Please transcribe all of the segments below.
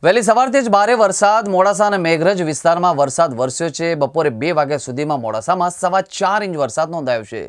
વહેલી સવારથી જ ભારે વરસાદ મોડાસા અને મેઘરજ વિસ્તારમાં વરસાદ વરસ્યો છે। બપોરે 2 વાગ્યા સુધીમાં મોડાસામાં 4.25 ઇંચ વરસાદ નોંધાયો છે,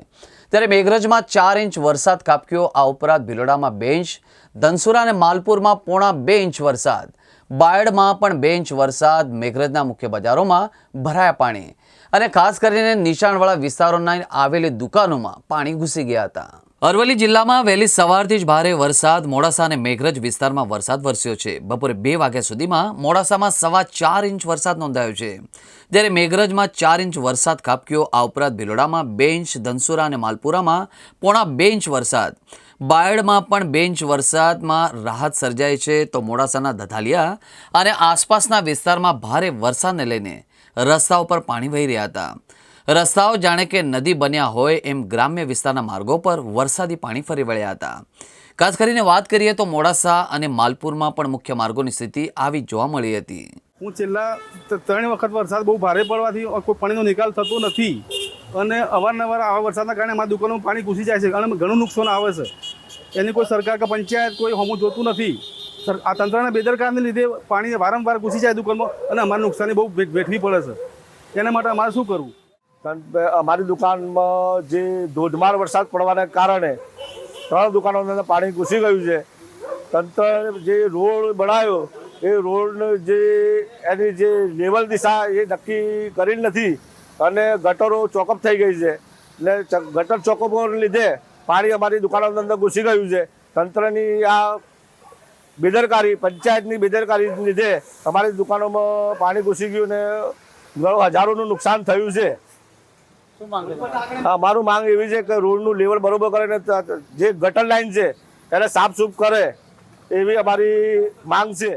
ત્યારે મેઘરજમાં 4 ઇંચ વરસાદ ખાબક્યો। આ ઉપરાંત ભિલોડામાં 2 ઇંચ, ધનસુરા અને માલપુરમાં 1.25 ઇંચ વરસાદ, બાયડમાં પણ 2 ઇંચ વરસાદ। મેઘરજના મુખ્ય બજારોમાં ભરાયા પાણી અને ખાસ કરીને નીચાણવાળા વિસ્તારોના આવેલી દુકાનોમાં પાણી ઘૂસી ગયા હતા। અરવલ્લી જિલ્લામાં વહેલી સવારથી જ ભારે વરસાદ મોડાસા અને મેઘરજ વિસ્તારમાં વરસાદ વરસ્યો છે। બપોરે 2 વાગ્યા સુધીમાં મોડાસામાં 4.25 ઇંચ વરસાદ નોંધાયો છે, જ્યારે મેઘરજમાં 4 ઇંચ વરસાદ ખાબક્યો। આ ઉપરાંત ભિલોડામાં 2 ઇંચ, ધનસુરા અને માલપુરામાં 1.25 ઇંચ વરસાદ, બાયડમાં પણ 2 ઇંચ વરસાદમાં રાહત સર્જાઈ છે। તો મોડાસાના ધધાલિયા અને આસપાસના વિસ્તારમાં ભારે વરસાદને લઈને રસ્તાઓ પર પાણી વહી રહ્યા હતા। રસ્તાઓ જાણે કે નદી બન્યા હોય એમ ગ્રામ્ય વિસ્તારના માર્ગો પર વરસાદી પાણી ફરી વળ્યા હતા। ખાસ કરીને વાત કરીએ તો મોડાસા અને માલપુરમાં પણ મુખ્ય માર્ગોની સ્થિતિ આવી જોવા મળી હતી। હું છેલ્લા 3 વખત વરસાદ બહુ ભારે પડવાથી કોઈ પાણીનો નિકાલ થતો નથી અને અવારનવાર આવા વરસાદના કારણે અમારા દુકાનોમાં પાણી ઘૂસી જાય છે અને ઘણું નુકસાન આવે છે। એની કોઈ સરકાર કે પંચાયત કોઈ હમું જોતું નથી। આ તંત્રના બેદરકારીને લીધે પાણી વારંવાર ઘૂસી જાય દુકાનમાં અને અમારે નુકસાની બહુ વેઠવી પડે છે। એના માટે અમારે શું કરવું? અમારી દુકાનમાં જે ધોધમાર વરસાદ પડવાના કારણે 3 દુકાનોની અંદર પાણી ઘૂસી ગયું છે। તંત્ર જે રોડ બનાવ્યો એ રોડનું જે એની જે લેવલ દિશા એ નક્કી કરી નથી અને ગટરો ચોકઅપ થઈ ગઈ છે એટલે ગટર ચોકઅપોને લીધે પાણી અમારી દુકાનોની અંદર ઘૂસી ગયું છે। તંત્રની આ બેદરકારી, પંચાયતની બેદરકારીને લીધે અમારી દુકાનોમાં પાણી ઘૂસી ગયું ને હજારોનું નુકસાન થયું છે। અમારું માંગ એવી છે કે રોડનું લેવલ બરોબર કરે ને જે ગટર લાઈન છે એને સાફ સૂફ કરે એવી અમારી માંગ છે।